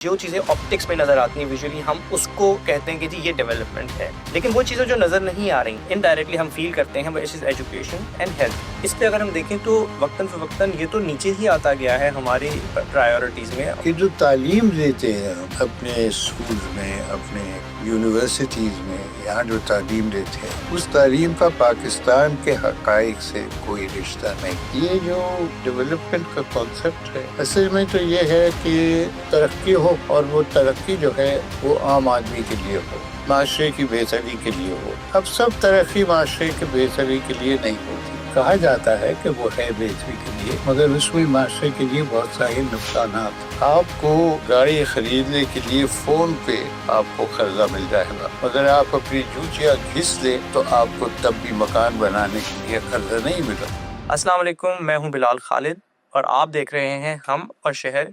جو چیزیں آپٹکس میں نظر آتی ہیں ویژولی، ہم اس کو کہتے ہیں کہ جی یہ ڈیولپمنٹ ہے، لیکن وہ چیزیں جو نظر نہیں آ رہی انڈائریکٹلی ہم فیل کرتے ہیں، ویچ از ایجوکیشن اینڈ ہیلتھ۔ اس پہ اگر ہم دیکھیں تو وقتاً فوقتاً یہ تو نیچے ہی آتا گیا ہے ہماری پرائیورٹیز میں۔ کہ جو تعلیم دیتے ہیں ہم اپنے اسکول میں، اپنے یونیورسٹیز میں، یہاں جو تعلیم دیتے ہیں اس تعلیم کا پاکستان کے حقائق سے کوئی رشتہ نہیں۔ یہ جو ڈیولپمنٹ کا کانسیپٹ ہے اصل میں تو یہ ہے کہ ترقی ہو، اور وہ ترقی جو ہے وہ عام آدمی کے لیے ہو، معاشرے کی بہتری کے لیے ہو۔ اب سب ترقی معاشرے کی بہتری کے لیے نہیں ہوتی، کہا جاتا ہے کہ وہ ہے بہتری کے لیے، مگر اس میں معاشرے کے لیے بہت سارے نقصانات۔ آپ کو گاڑی خریدنے کے لیے فون پہ آپ کو قرضہ مل جائے گا، مگر آپ اپنی جوتیاں گھس لیں تو آپ کو تب بھی مکان بنانے کے لیے قرضہ نہیں ملا۔ السلام علیکم، میں ہوں بلال خالد اور آپ دیکھ رہے ہیں ہم اور شہر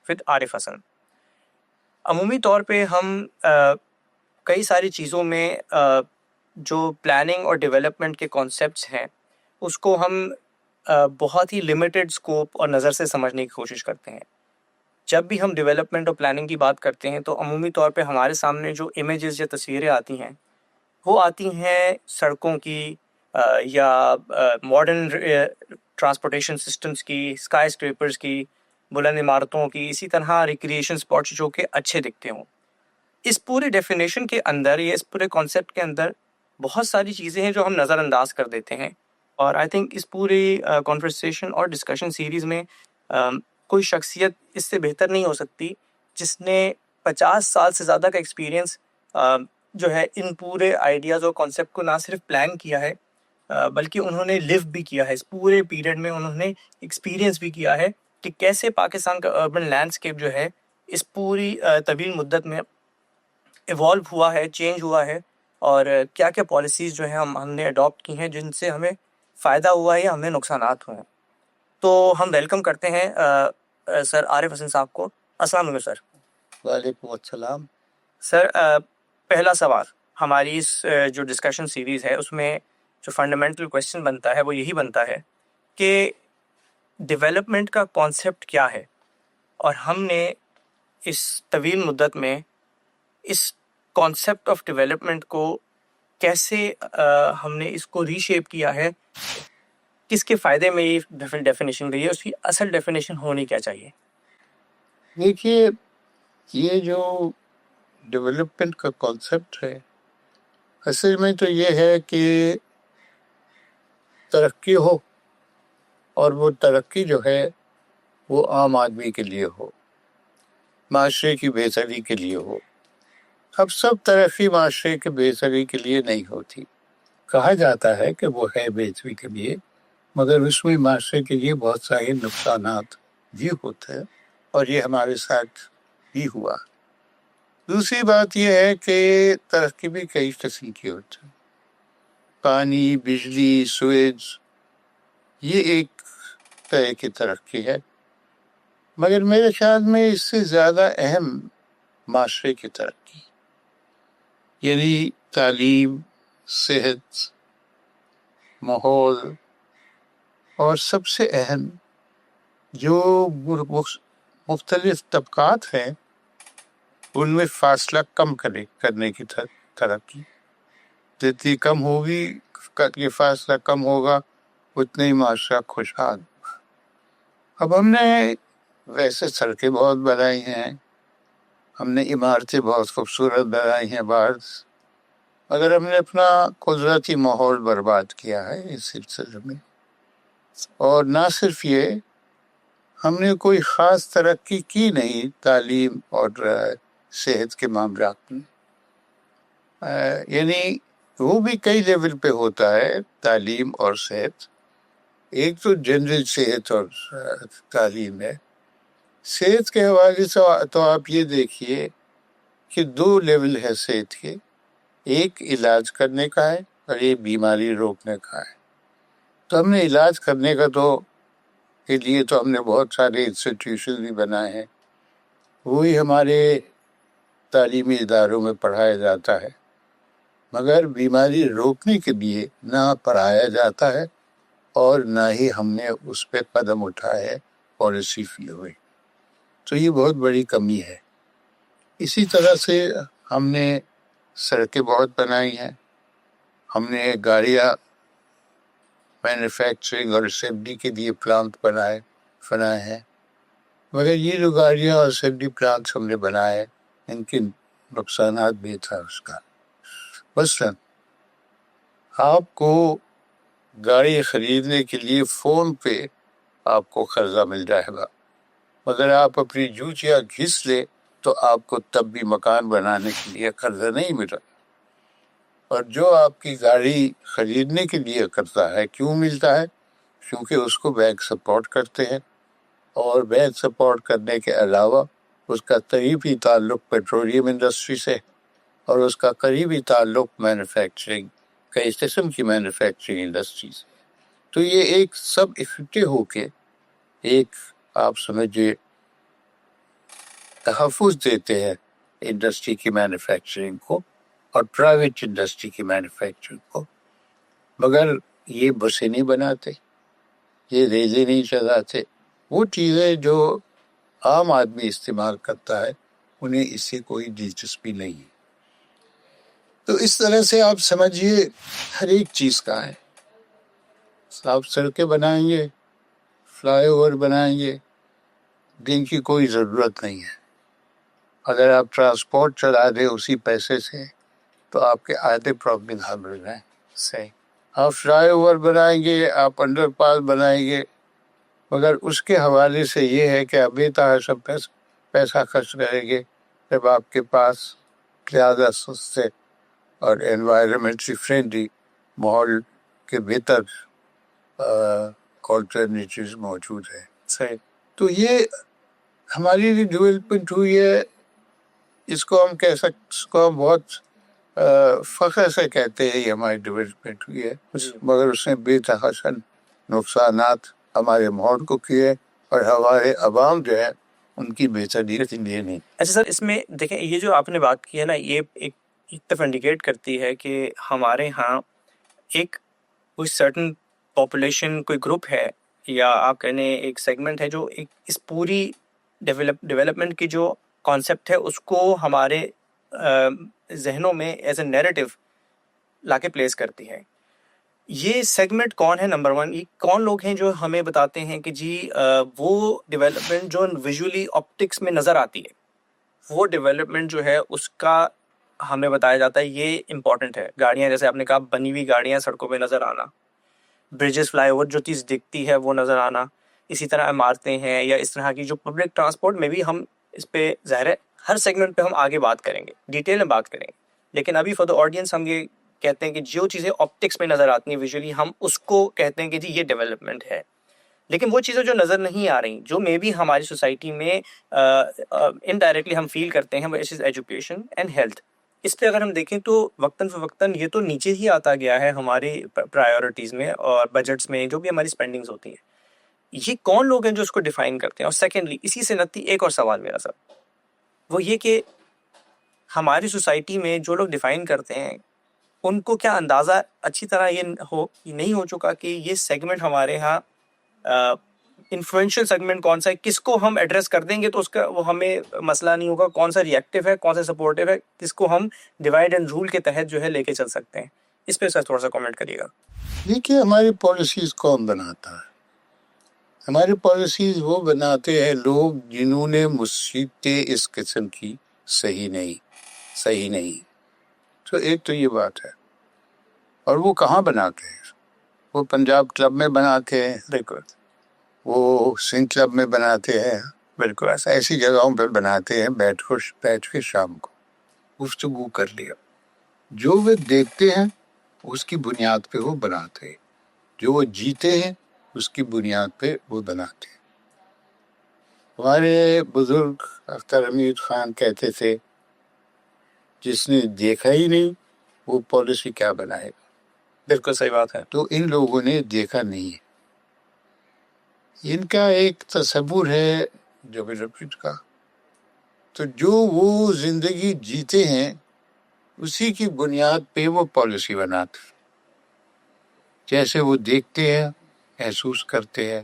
ود عارف حسن۔ عمومی طور پہ ہم کئی ساری چیزوں میں جو پلاننگ اور ڈیولپمنٹ کے کانسیپٹس ہیں اس کو ہم بہت ہی لمیٹڈ سکوپ اور نظر سے سمجھنے کی کوشش کرتے ہیں۔ جب بھی ہم ڈیولپمنٹ اور پلاننگ کی بات کرتے ہیں تو عمومی طور پہ ہمارے سامنے جو امیجز یا تصویریں آتی ہیں وہ آتی ہیں سڑکوں کی یا ماڈرن ٹرانسپورٹیشن سسٹمز کی، اسکائی اسکریپرز کی، بلند عمارتوں کی، اسی طرح ریکریشن اسپاٹس جو کہ اچھے دکھتے ہوں۔ اس پورے ڈیفینیشن کے اندر یا اس پورے کانسیپٹ کے اندر بہت ساری چیزیں ہیں جو ہم نظر انداز کر دیتے ہیں، اور آئی تھنک اس پوری کانورسیشن اور ڈسکشن سیریز میں کوئی شخصیت اس سے بہتر نہیں ہو سکتی جس نے 50 سال سے زیادہ کا ایکسپیرینس جو ہے ان پورے آئیڈیاز اور کانسیپٹ کو نہ صرف پلان کیا ہے بلکہ انہوں نے لیو بھی کیا ہے۔ اس پورے پیریڈ میں انہوں نے ایکسپیرینس بھی کیا ہے کہ کیسے پاکستان کا اربن لینڈسکیپ جو ہے اس پوری طویل مدت میں ایوالو ہوا ہے، چینج ہوا ہے، اور کیا کیا پالیسیز جو ہیں ہم نے اڈاپٹ کی ہیں جن سے ہمیں فائدہ ہوا ہے یا ہمیں نقصانات ہوئے ہیں۔ تو ہم ویلکم کرتے ہیں سر عارف حسن صاحب کو۔ السلام علیکم سر۔ وعلیکم السلام۔ سر پہلا سوال ہماری اس جو ڈسکشن سیریز ہے اس میں جو فنڈامنٹل کویسچن بنتا ہے وہ یہی بنتا ہے کہ ڈیولپمنٹ کا کانسیپٹ کیا ہے، اور ہم نے اس طویل مدت میں اس کانسیپٹ آف ڈیولپمنٹ کو کیسے ہم نے اس کو ری شیپ کیا ہے، کس کے فائدے میں یہ ڈیفینیشن گئی ہے، اس کی اصل ڈیفینیشن ہونی کیا چاہیے؟ دیکھیے، یہ جو ڈیولپمنٹ کا کانسیپٹ ہے اصل میں تو یہ ہے کہ ترقی ہو، اور وہ ترقی جو ہے وہ عام آدمی کے لیے ہو، معاشرے کی بہتری کے لیے ہو۔ اب سب ترقی معاشرے کے بہتری کے لیے نہیں ہوتی، کہا جاتا ہے کہ وہ ہے بہتری کے لیے، مگر اس میں معاشرے کے لیے بہت سارے نقصانات بھی ہوتے ہیں، اور یہ ہمارے ساتھ بھی ہوا۔ دوسری بات یہ ہے کہ ترقی بھی کئی قسم کی ہوتی ہے، پانی، بجلی، سویج، یہ ایک طرح کی ترقی ہے، مگر میرے خیال میں اس سے زیادہ اہم معاشرے کی ترقی، یعنی تعلیم، صحت، ماحول، اور سب سے اہم جو مختلف طبقات ہیں ان میں فاصلہ کم کرنے کی ترقی۔ جتنی کم ہوگی، یہ فاصلہ کم ہوگا، اتنا ہی معاشرہ خوشحال ہوگا۔ اب ہم نے ویسے سڑکیں بہت بنائی ہیں، ہم نے عمارتیں بہت خوبصورت بنائی ہیں بعض، اگر ہم نے اپنا قدرتی ماحول برباد کیا ہے اس سلسلے میں۔ اور نہ صرف یہ، ہم نے کوئی خاص ترقی کی نہیں تعلیم اور صحت کے معاملات میں۔ یعنی وہ بھی کئی لیول پہ ہوتا ہے تعلیم اور صحت۔ ایک تو جنرل صحت اور تعلیم ہے۔ صحت کے حوالے سے تو آپ یہ دیکھیے کہ 2 لیول ہے صحت کے، ایک علاج کرنے کا ہے اور ایک بیماری روکنے کا ہے۔ تو ہم نے علاج کرنے کا کے لیے تو ہم نے بہت سارے انسٹیٹیوشن بھی بنائے ہیں، وہی ہمارے تعلیمی اداروں میں پڑھایا جاتا ہے، مگر بیماری روکنے کے لیے نہ پڑھایا جاتا ہے اور نہ ہی ہم نے اس پہ قدم اٹھایا ہے، پالیسی ہوئی۔ تو یہ بہت بڑی کمی ہے۔ اسی طرح سے ہم نے سڑکیں بہت بنائی ہیں، ہم نے گاڑیاں مینوفیکچرنگ اور اسمبلی کے لیے پلانٹ بنائے ہیں، مگر یہ جو گاڑیاں اور اسمبلی پلانٹس ہم نے بنائے ان کے نقصانات بھی تھا اس کا۔ مثلاً آپ کو گاڑی خریدنے کے لیے فون پہ آپ کو قرضہ مل جائے گا، مگر آپ اپنی جوتیاں گھس لے تو آپ کو تب بھی مکان بنانے کے لیے قرضہ نہیں ملا۔ اور جو آپ کی گاڑی خریدنے کے لیے قرضہ ہے کیوں ملتا ہے؟ کیونکہ اس کو بینک سپورٹ کرتے ہیں، اور بینک سپورٹ کرنے کے علاوہ اس کا قریبی تعلق پیٹرولیم انڈسٹری سے، اور اس کا قریبی تعلق مینوفیکچرنگ، کئی قسم کی مینوفیکچرنگ انڈسٹری سے۔ تو یہ ایک سب اکٹھے ہو کے ایک آپ سمجھے تحفظ دیتے ہیں انڈسٹری کی مینوفیکچرنگ کو اور پرائیویٹ انڈسٹری کی مینوفیکچرنگ کو، مگر یہ بسیں نہیں بناتے، یہ ریلیں نہیں چلاتے، وہ چیزیں جو عام آدمی استعمال کرتا ہے انہیں اس سے کوئی دلچسپی نہیں ہے۔ تو اس طرح سے آپ سمجھیے ہر ایک چیز کا ہے، آپ سڑکیں بنائیں گے، فلائی اوور بنائیں گے، جن کی کوئی ضرورت نہیں ہے۔ اگر آپ ٹرانسپورٹ چلا دیں اسی پیسے سے تو آپ کے آدھے پرابلم حل ہو جائیں۔ صحیح، آپ فلائی اوور بنائیں گے، آپ انڈر پاس بنائیں گے، مگر اس کے حوالے سے یہ ہے کہ ابھی تک سب پیسہ خرچ کریں گے جب آپ کے پاس زیادہ سستے اور انوائرمنٹلی فرینڈلی ماحول کے بہتر آلٹرنیٹیوز موجود ہیں۔ صحیح، تو یہ ہماری جو ڈیولپمنٹ ہوئی ہے اس کو ہم کہہ سکتے، اس کو ہم بہت فخر سے کہتے ہیں یہ ہماری ڈیولپمنٹ ہوئی ہے، مگر اس نے بے تحاشا نقصانات ہمارے ماحول کو کیے اور ہمارے عوام جو ہے ان کی بہتری کے لیے نہیں۔ اچھا سر، اس میں دیکھیں یہ جو آپ نے بات کی ہے نا، یہ ایک طرف انڈیکیٹ کرتی ہے کہ ہمارے ہاں ایک کوئی سرٹن پاپولیشن، کوئی گروپ ہے، یا آپ کہنے ایک سیگمنٹ ہے جو ایک اس پوری ڈیولپمنٹ کی جو کانسیپٹ ہے اس کو ہمارے ذہنوں میں ایز اے نیریٹو لا کے پلیس کرتی ہے۔ یہ سیگمنٹ کون ہے؟ نمبر ون، یہ کون لوگ ہیں جو ہمیں بتاتے ہیں کہ جی وہ ڈیولپمنٹ جو ویژولی آپٹکس میں نظر آتی ہے، وہ ڈیولپمنٹ جو ہے اس کا ہمیں بتایا جاتا ہے یہ امپورٹنٹ ہے۔ گاڑیاں، جیسے آپ نے کہا، بنی ہوئی گاڑیاں سڑکوں پہ نظر آنا، برجز، فلائی اوور، جو چیز دکھتی ہے وہ نظر آنا، اسی طرح عمارتیں ہیں یا اس طرح کی جو پبلک ٹرانسپورٹ میں بھی ہم اس پہ ظاہر ہے ہر سیگمنٹ پہ ہم آگے بات کریں گے، ڈیٹیل میں بات کریں گے، لیکن ابھی فار دا آڈینس ہم یہ کہتے ہیں کہ جو چیزیں آپٹکس میں نظر آتی ہیں ویژولی، ہم اس کو کہتے ہیں کہ جی یہ ڈیولپمنٹ ہے۔ لیکن وہ چیزیں جو نظر نہیں آ رہی، جو مے بی ہماری سوسائٹی میں انڈائریکٹلی ہم فیل کرتے ہیں، وہ ایجوکیشن اینڈ ہیلتھ۔ اس پہ اگر ہم دیکھیں تو وقتاً فوقتاً یہ تو نیچے ہی آتا گیا ہے ہماری پرائیورٹیز میں اور بجٹس میں، جو بھی ہماری اسپینڈنگز ہوتی ہیں۔ یہ کون لوگ ہیں جو اس کو ڈیفائن کرتے ہیں؟ اور سیکنڈلی اسی سے نتی ایک اور سوال میرا سر، وہ یہ کہ ہماری سوسائٹی میں جو لوگ ڈیفائن کرتے ہیں ان کو کیا اندازہ اچھی طرح یہ نہیں ہو چکا کہ یہ سیگمنٹ ہمارے ہاں انفلوئنشل سیگمنٹ کون سا ہے، کس کو ہم ایڈریس کر دیں گے تو اس کا وہ ہمیں مسئلہ نہیں ہوگا، کون سا ریئیکٹیو ہے، کون سا سپورٹیو ہے، کس کو ہم ڈیوائڈ اینڈ رول کے تحت جو ہے لے کے چل سکتے ہیں۔ اس پہ سر تھوڑا سا کامنٹ کریے گا۔ دیکھیے، ہماری پالیسیز کون بناتا ہے؟ ہماری پالیسیز وہ بناتے ہیں لوگ جنہوں نے مصیبتیں اس قسم کی صحیح نہیں۔ تو ایک تو یہ بات ہے، اور وہ کہاں بناتے ہیں؟ وہ پنجاب کلب میں بناتے ہیں، بالکل، وہ سنگھ کلب میں بناتے ہیں، بالکل ایسی جگہوں پہ بناتے ہیں، بیٹھ کے شام کو گفتگو کر لیا۔ جو وہ دیکھتے ہیں اس کی بنیاد پہ وہ بناتے ہیں، جو وہ جیتے ہیں اس کی بنیاد پہ وہ بناتے ہیں۔ ہمارے بزرگ اختر حمید خان کہتے تھے جس نے دیکھا ہی نہیں وہ پالیسی کیا بنائے گا۔ بالکل صحیح بات ہے۔ تو ان لوگوں نے دیکھا نہیں ہے، ان کا ایک تصور ہے ڈیولپمنٹ کا، تو جو وہ زندگی جیتے ہیں اسی کی بنیاد پہ وہ پالیسی بناتے ہیں، جیسے وہ دیکھتے ہیں محسوس کرتے ہیں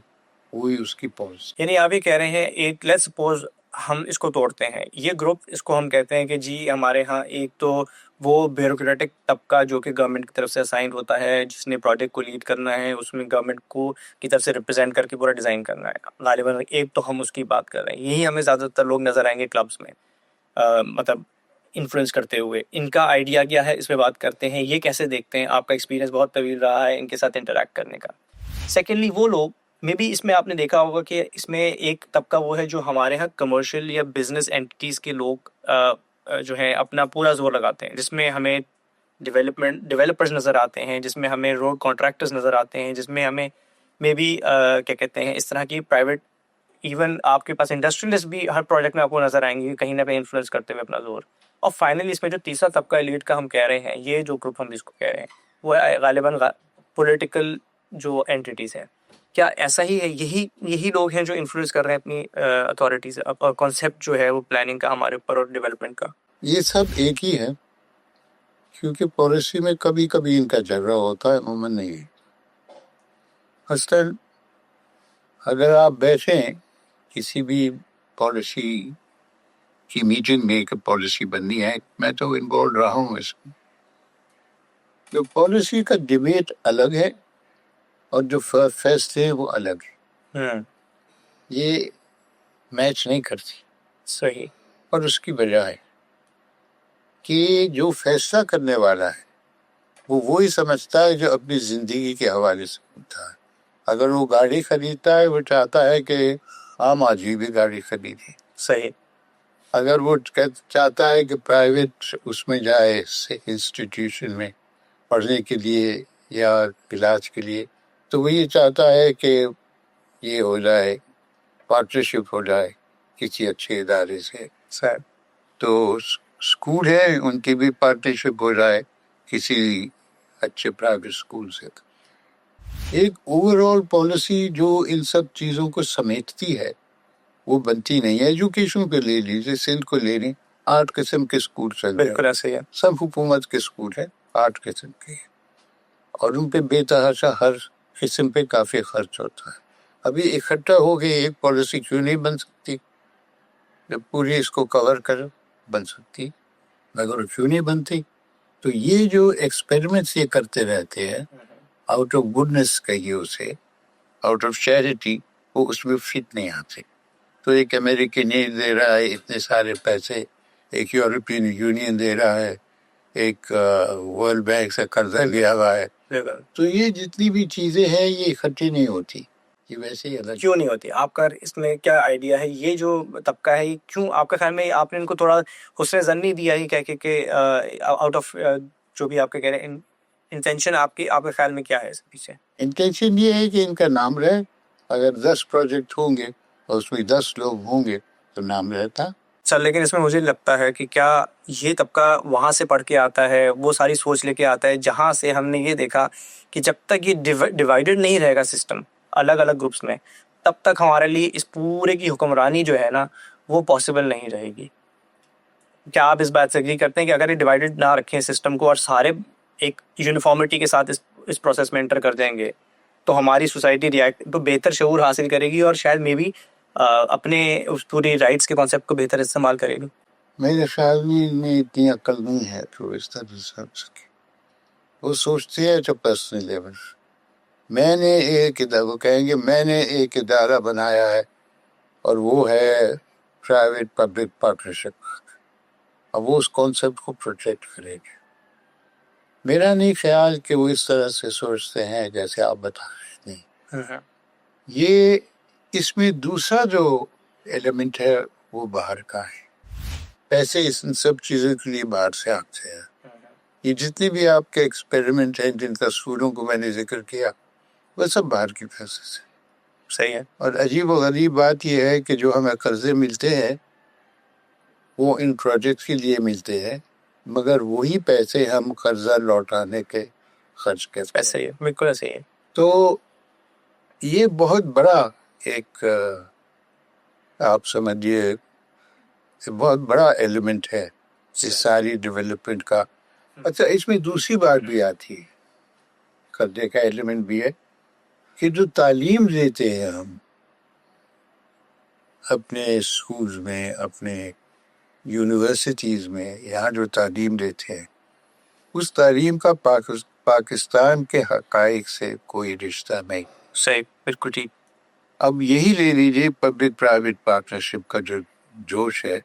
وہی اس کی پالیسی۔ یعنی آپ یہ کہہ رہے ہیں، ایک لیٹس سپوز ہم اس کو توڑتے ہیں. یہ گروپ اس کو ہم کہتے ہیں کہ جی ہمارے ہاں ایک تو وہ بیوروکریٹک طبقہ جو کہ گورنمنٹ کی طرف سے اسائن ہوتا ہے, جس نے پروجیکٹ کو لیڈ کرنا ہے, اس میں گورنمنٹ کو کی طرف سے ریپرزینٹ کر کے پورا ڈیزائن کرنا ہے غالباً. ایک تو ہم اس کی بات کر رہے ہیں. یہی ہمیں زیادہ تر لوگ نظر آئیں گے کلبس میں, مطلب انفلوئنس کرتے ہوئے. ان کا آئیڈیا کیا ہے اس پہ بات کرتے ہیں, یہ کیسے دیکھتے ہیں, آپ کا ایکسپیرینس بہت طویل رہا ہے ان کے ساتھ انٹریکٹ کرنے کا. سیکنڈلی وہ لوگ میں بھی اس میں آپ نے دیکھا ہوگا کہ اس میں ایک طبقہ وہ ہے جو ہمارے ہاں کمرشل یا بزنس اینٹیز کے لوگ جو ہے اپنا پورا زور لگاتے ہیں, جس میں ہمیں ڈیولپرز نظر آتے ہیں, جس میں ہمیں روڈ کانٹریکٹرز نظر آتے ہیں, جس میں ہمیں بھی کیا کہتے ہیں اس طرح کی پرائیویٹ, ایون آپ کے پاس انڈسٹریلسٹ بھی ہر پروجیکٹ میں آپ کو نظر آئیں گے کہیں نہ کہیں انفلوئنس کرتے ہوئے اپنا زور. اور فائنلی اس میں جو تیسرا طبقہ ایلیٹ کا ہم کہہ رہے ہیں, یہ جو گروپ ہم اس کو کہہ رہے ہیں, وہ غالباً پولیٹیکل جو اینٹیز ہیں. کیا ایسا ہی ہے, یہی لوگ ہیں جو انفلوئنس کر رہے ہیں اپنی اتھارٹیز اور کانسیپٹ جو ہے وہ پلاننگ کا ہمارے اوپر اور ڈیولپمنٹ کا؟ یہ سب ایک ہی ہے, کیونکہ پالیسی میں کبھی کبھی ان کا جھگڑا ہوتا ہے, عموماً نہیں. مثلاً اگر آپ بیٹھیں کسی بھی پالیسی کی میٹنگ میں کہ پالیسی بننی ہے, میں تو انوالو رہا ہوں اس میں, جو پالیسی کا ڈبیٹ الگ ہے اور جو فیصلے وہ الگ ہے. یہ میچ نہیں کرتی. صحیح. اور اس کی وجہ ہے کہ جو فیصلہ کرنے والا ہے وہ وہی سمجھتا ہے جو اپنی زندگی کے حوالے سے ہوتا ہے. اگر وہ گاڑی خریدتا ہے وہ چاہتا ہے کہ عام آدمی بھی گاڑی خریدے. صحیح. اگر وہ چاہتا ہے کہ پرائیویٹ اس میں جائے انسٹیٹیوشن میں پڑھنے کے لیے یا علاج کے لیے, تو وہ یہ چاہتا ہے کہ یہ ہو جائے, پارٹنرشپ ہو جائے کسی اچھے ادارے سے. صحیح. تو اسکول ہے ان کی بھی پارٹنرشپ ہو جائے کسی اچھے پرائیویٹ اسکول سے. ایک اوور آل پالیسی جو ان سب چیزوں کو سمیٹتی ہے وہ بنتی نہیں ہے. ایجوکیشن پہ لے لیجیے, سندھ کو لے لیں, 8 قسم کے اسکول چل رہے ہیں. بالکل ایسے ہی ہے. سب حکومت کے اسکول ہیں, 8 قسم کے, اور ان پہ بے تحاشا ہر قسم پہ کافی خرچ ہوتا ہے. ابھی اکٹھا ہو کے ایک پالیسی کیوں نہیں بن سکتی؟ جب پوری اس کو کور کر بن سکتی, مگر کیوں نہیں بنتی؟ تو یہ جو ایکسپیریمنٹس یہ کرتے رہتے ہیں آؤٹ آف گڈنس کہیے اسے, آؤٹ آف چیریٹی, وہ اس میں فٹ نہیں آتے. تو ایک امریکن یہ دے رہا ہے اتنے سارے پیسے, ایک یورپین یونین دے رہا ہے, ایک ورلڈ بینک سے قرضہ لیا ہوا ہے, تو یہ جتنی بھی چیزیں ہیں یہ اکٹھی نہیں ہوتی, یہ ویسے ہی الگ. کیوں نہیں ہوتی؟ آپ کا اس میں کیا آئیڈیا ہے؟ یہ جو طبقہ ہے یہ کیوں آپ کا خیال میں آپ نے ان کو تھوڑا حسن ظن نہیں دیا ہی کہہ کہ آؤٹ آف جو بھی آپ کے کہہ رہے ہیں انٹینشن, آپ کے خیال میں کیا ہے اس پیچھے؟ انٹینشن یہ ہے کہ ان کا نام رہے. اگر 10 پروجیکٹ ہوں گے اور اس میں 10 لوگ ہوں گے تو نام رہتا. سر لیکن اس میں مجھے لگتا ہے کہ کیا یہ طبقہ وہاں سے پڑھ کے آتا ہے, وہ ساری سوچ لے کے آتا ہے جہاں سے ہم نے یہ دیکھا کہ جب تک یہ ڈیوائیڈڈ نہیں رہے گا سسٹم الگ الگ گروپس میں, تب تک ہمارے لیے اس پورے کی حکمرانی جو ہے نا وہ پاسبل نہیں رہے گی. کیا آپ اس بات سے اگری کرتے ہیں کہ اگر یہ ڈیوائیڈڈ نہ رکھیں سسٹم کو اور سارے ایک یونیفارمٹی کے ساتھ اس پروسیس میں انٹر کر دیں گے تو ہماری سوسائٹی ریئیکٹ تو بہتر شعور حاصل کرے گی اور شاید میں بھی اپنے اس پوری رائٹس کے کانسیپٹ کو بہتر استعمال کرے گی؟ میرے خیال میں ان میں اتنی عقل نہیں ہے تو اس طرح سے سمجھ سکے. وہ سوچتے ہیں تو پرسنل لیول. میں نے ایک ادارہ, وہ کہیں گے میں نے ایک ادارہ بنایا ہے اور وہ ہے پرائیویٹ پبلک پارٹنرشپ, اب وہ اس کانسیپٹ کو پروٹیکٹ کرے گے. میرا نہیں خیال کہ وہ اس طرح سے سوچتے ہیں جیسے آپ بتا رہے ہیں. یہ اس میں دوسرا جو ایلیمنٹ ہے وہ باہر کا ہے. پیسے ان سب چیزوں کے لیے باہر سے آتے ہیں. یہ جتنے بھی آپ کے ایکسپیریمنٹ ہیں جن تصویروں کو میں نے ذکر کیا وہ سب باہر کے پیسے سے. صحیح ہے. اور عجیب و غریب بات یہ ہے کہ جو ہمیں قرضے ملتے ہیں وہ ان پروجیکٹ کے لیے ملتے ہیں, مگر وہی پیسے ہم قرضہ لوٹانے کے خرچ کرتے ہیں. ایسے ہی ہے, بالکل ایسے ہی ہے. تو یہ بہت بڑا ایک آپ سمجھیے بہت بڑا ایلیمنٹ ہے اس ساری ڈیولپمنٹ کا. اچھا, اس میں دوسری بات بھی آتی ہے, قرضے کا ایلیمنٹ بھی ہے کہ جو تعلیم دیتے ہیں اپنے اسکولز میں، اپنے یونیورسٹیز میں یہاں جو تعلیم دیتے ہیں اس تعلیم کا پاکستان کے حقائق سے کوئی رشتہ نہیں. صحیح، بالکل ٹھیک. اب یہی لے لیجیے پبلک پرائیویٹ پارٹنرشپ کا جو جوش ہے،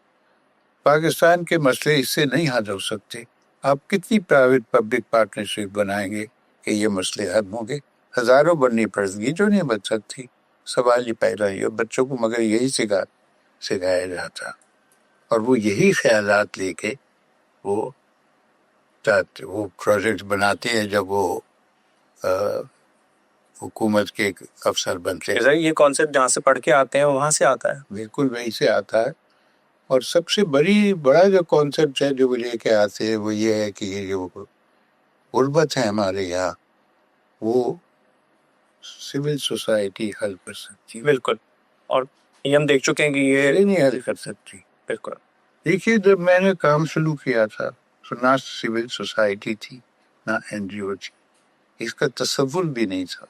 پاکستان کے مسئلے اس سے نہیں حل ہو سکتے. آپ کتنی پرائیویٹ پبلک پارٹنرشپ بنائیں گے کہ یہ مسئلے حل ہوں گے؟ ہزاروں بننی پڑیں گی جو نہیں بن سکتی. سوال یہ پیدا ہی ہے بچوں کو، مگر یہی سکھایا جاتا، اور وہ یہی خیالات لے کے وہ پروجیکٹ بناتے ہیں جب وہ حکومت کے افسر بنتے ہیں. یہ کانسیپٹ جہاں سے پڑھ کے آتے ہیں وہاں سے آتا ہے. بالکل وہیں سے آتا ہے. اور سب سے بڑا جو کانسیپٹ ہے جو وہ لے کے آتے ہیں وہ یہ ہے کہ یہ جو غربت ہے ہمارے یہاں وہ سول سوسائٹی حل کر سکتی ہے. بالکل، اور یہ ہم دیکھ چکے ہیں کہ یہ نہیں حل کر سکتی. بالکل. دیکھیے جب میں نے کام شروع کیا تھا تو نہ سول سوسائٹی تھی نہ این جی او تھی، اس کا تصور بھی نہیں تھا.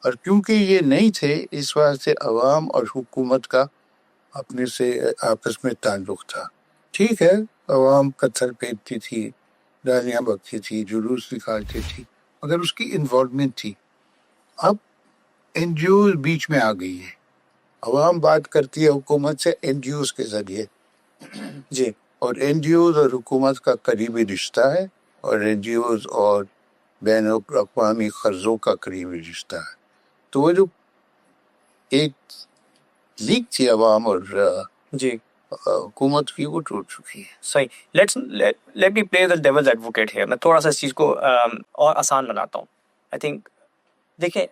اور کیونکہ یہ نہیں تھے اس واسطے عوام اور حکومت کا اپنے سے آپس میں تعلق تھا. ٹھیک ہے، عوام پتھر پھینکتی تھی، گالیاں بکتی تھی، جلوس نکالتی تھی، مگر اس کی انوالومنٹ تھی. اب این جی اوز بیچ میں آ گئی ہے، عوام بات کرتی ہے حکومت سے این جی اوز کے ذریعے. جی. اور این جی اوز اور حکومت کا قریبی رشتہ ہے، اور این جی اوز اور بین الاقوامی قرضوں کا قریبی رشتہ ہے. تو وہ جو ایک لیگ تھی عوام اور جی حکومت کی وہ ٹوٹ چکی ہے. صحیح. لیٹ می پلے دا ڈیولز ایڈوکیٹ ہیئر. میں تھوڑا سا اس چیز کو اور آسان بناتا ہوں. آئی تھنک دیکھیں،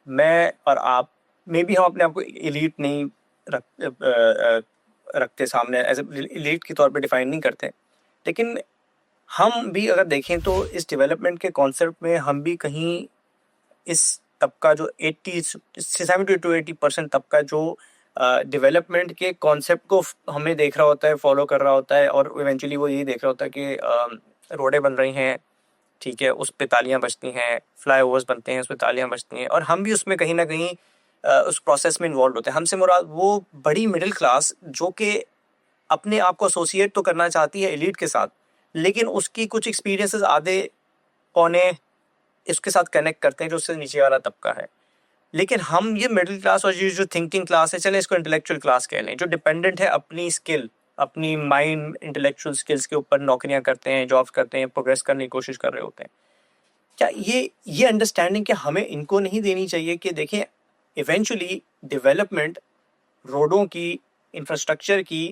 میں اور آپ میں بھی ہم اپنے آپ کو ایلیٹ نہیں رکھتے سامنے، ایز اے ایلیٹ کے طور پہ ڈیفائن نہیں کرتے، لیکن ہم بھی اگر دیکھیں تو اس ڈیولپمنٹ کے کانسیپٹ میں ہم بھی کہیں اس طبقہ جو 70 to 80% طبقہ جو ڈیولپمنٹ کے کانسیپٹ کو ہمیں دیکھ رہا ہوتا ہے، فالو کر رہا ہوتا ہے، اور ایونچولی وہ یہی دیکھ رہا ہوتا ہے کہ روڈیں بن رہی ہیں، ٹھیک ہے، اس پہ تالیاں بجتی ہیں، فلائی اوورس بنتے ہیں، اس پہ تالیاں بجتی ہیں، اور ہم بھی اس میں کہیں نہ کہیں اس پروسیس میں انوالوڈ ہوتے ہیں. ہم سے مراد وہ بڑی مڈل کلاس جو کہ اپنے آپ کو ایسوسیٹ تو کرنا چاہتی ہے ایلیٹ کے ساتھ، لیکن اس کی کچھ ایکسپیرینسز آدھے پونے اس کے ساتھ کنیکٹ کرتے ہیں جو اس سے نیچے والا طبقہ ہے. لیکن ہم یہ مڈل کلاس اور یہ جو تھنکنگ کلاس ہے، چلیں اس کو انٹلیکچوئل کلاس کہہ لیں، جو ڈیپینڈنٹ ہے اپنی اسکل، اپنی مائنڈ انٹلیکچوئل اسکلس کے اوپر نوکریاں کرتے ہیں، جابس کرتے ہیں، پروگریس کرنے کی کوشش کر رہے ہوتے ہیں. کیا یہ انڈرسٹینڈنگ کہ ہمیں ان کو نہیں دینی چاہیے کہ دیکھیں ایونچولی ڈیولپمنٹ روڈوں کی، انفراسٹرکچر کی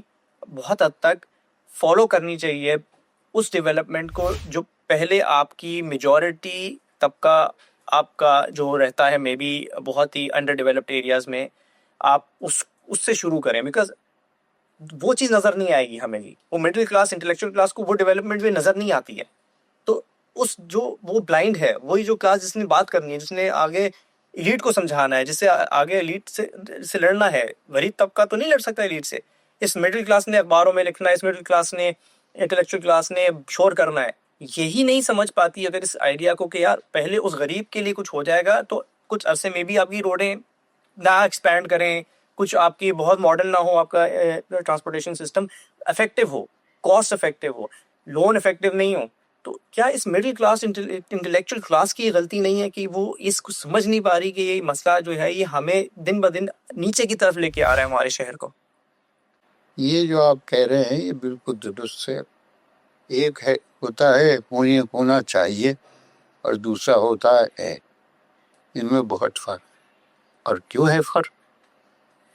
بہت حد تک فالو کرنی چاہیے اس ڈیولپمنٹ کو جو پہلے آپ کی میجورٹی طبقہ آپ کا جو رہتا ہے، مے بی بہت ہی انڈر ڈیولپڈ ایریاز میں، آپ اس سے شروع کریں. بیکاز وہ چیز نظر نہیں آئے گی ہمیں بھی، وہ مڈل کلاس انٹلیکچوئل کلاس کو وہ ڈیولپمنٹ بھی نظر نہیں آتی ہے. تو اس جو وہ بلائنڈ ہے، وہی جو کلاس جس نے بات کرنی ہے، جس نے آگے ایلیٹ کو سمجھانا ہے، جس سے آگے ایلیٹ سے لڑنا ہے، غریب طبقہ تو نہیں لڑ سکتا ایلیٹ سے. اس مڈل کلاس نے اخباروں میں لکھنا ہے، اس مڈل کلاس نے، انٹلیکچوئل کلاس نے شور کرنا ہے. یہی نہیں سمجھ پاتی اگر اس آئیڈیا کو کہ یار پہلے اس غریب کے لیے کچھ ہو جائے گا تو کچھ عرصے میں بھی آپ کی روڈیں نہ ایکسپینڈ کریں، کچھ آپ کی بہت ماڈرن نہ ہو، آپ کا ٹرانسپورٹیشن سسٹم افیکٹو ہو، کاسٹ افیکٹو ہو، لون افیکٹو نہیں ہو. تو کیا اس مڈل کلاس انٹلیکچوئل کلاس کی غلطی نہیں ہے کہ وہ اس کو سمجھ نہیں پا رہی کہ یہ مسئلہ جو ہے یہ ہمیں دن بدن نیچے کی طرف لے کے آ رہا ہے ہمارے شہر کو؟ یہ جو آپ کہہ رہے ہیں یہ بالکل درست ہے. ایک ہے ہوتا ہے ہونا چاہیے، اور دوسرا ہوتا ہے. ان میں بہت فرق. اور کیوں ہے فرق؟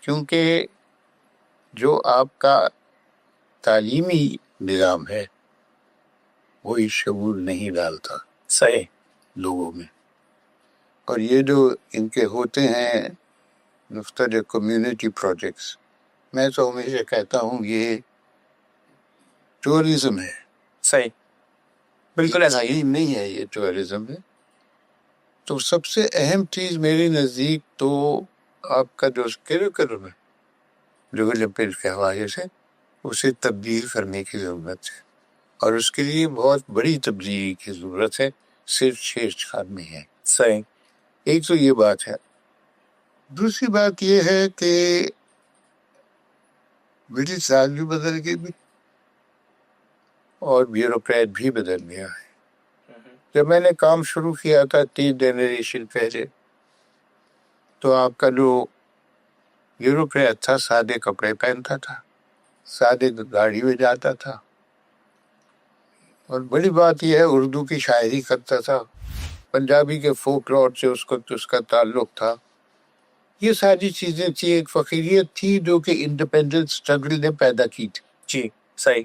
کیونکہ جو آپ کا تعلیمی نظام ہے وہی شعور نہیں ڈالتا صحیح لوگوں میں. اور یہ جو ان کے ہوتے ہیں مختلف کمیونٹی پروجیکٹس، میں تو ہمیشہ کہتا ہوں یہ ٹورزم ہے. صحیح، بالکل ایسا ہی تعلیم نہیں ہے، یہ ٹورزم ہے. تو سب سے اہم چیز میرے نزدیک تو آپ کا جو کریکولم ہے ڈیولپمنٹ کے حوالے سے اسے تبدیل کرنے کی ضرورت ہے، اور اس کے لیے بہت بڑی تبدیلی کی ضرورت ہے، صرف چھیڑ چھاڑ میں ہے. صحیح. ایک تو یہ بات ہے. دوسری بات یہ ہے کہ مڈل کلاس بھی بدل گئی اور بیوروکریٹ بھی بدل گیا ہے. جب میں نے کام شروع کیا تھا 3 جنریشن پہلے، تو آپ کا جو بیوروکریٹ تھا سادے کپڑے پہنتا تھا، سادے گاڑی میں جاتا تھا، اور بڑی بات یہ ہے اردو کی شاعری کرتا تھا، پنجابی کے فوک لور سے اس کا تعلق تھا. یہ ساری چیزیں تھی، ایک فقیریت تھی جو کہ انڈیپینڈنس اسٹرگل نے پیدا کی تھی. جی صحیح.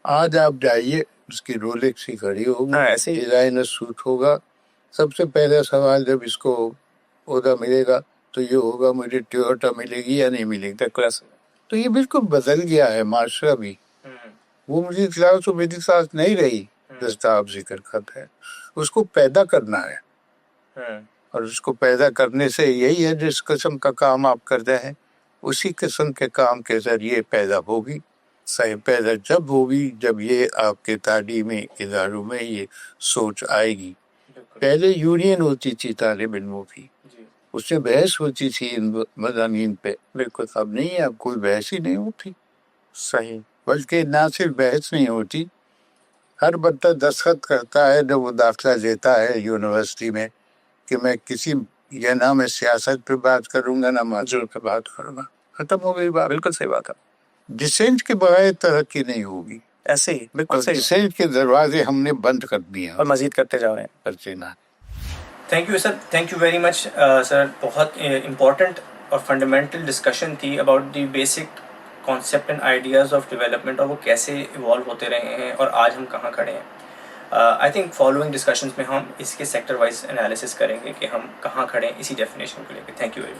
آج آپ جائیے، اس کی رولیکس ہی کھڑی ہوگی، ایسے ڈیزائنر سوٹ ہوگا. سب سے پہلا سوال جب اس کو عہدہ ملے گا تو یہ ہوگا مجھے ٹویوٹا ملے گی یا نہیں ملے گی. تو یہ بالکل بدل گیا ہے معاشرہ بھی. وہ مڈل کلاس و مڈل کلاس نہیں رہی جس کا آپ ذکر کرتے ہیں. اس کو پیدا کرنا ہے، اور اس کو پیدا کرنے سے یہی ہے جس قسم کا کام آپ کرتے ہیں اسی قسم کے کام کے ذریعے پیدا ہوگی. صحیح پیدا جب ہوگی جب یہ آپ کے تعلیمی اداروں میں یہ سوچ آئے گی. پہلے یونین ہوتی تھی طالب علموں کی، اس میں بحث ہوتی تھی ان مضامین پہ. بالکل اب نہیں ہے، اب کوئی بحث ہی نہیں ہوتی. صحیح. بلکہ نہ صرف بحث نہیں ہوتی، ہر بندہ دستخط کرتا ہے جب وہ داخلہ لیتا ہے یونیورسٹی میں کہ میں کسی یہ نہ میں سیاست پہ بات کروں گا نہ معذور پہ بات کروں گا. ختم ہو گئی بات. بالکل صحیح بات ہے. ڈسینٹ کے بغیر ترقی نہیں ہوگی. ایسے ہی بالکل صحیح. ڈسینٹ کے دروازے ہم نے بند کر دیے ہیں اور مزید کرتے جا رہے ہیں. کرتے نہ. Thank you sir, thank you very much sir. بہت امپورٹنٹ اور فنڈامنٹل ڈسکشن تھی about the basic concept and ideas of development, اور وہ کیسے ایوالو ہوتے رہے ہیں اور آج ہم کہاں کھڑے ہیں. آئی تھنک فالوئنگ ڈسکشنز میں ہم اس کے سیکٹر وائز انالیسس کریں گے کہ ہم کہاں کھڑے ہیں اسی ڈیفینیشن کو لے کے. Thank you very much.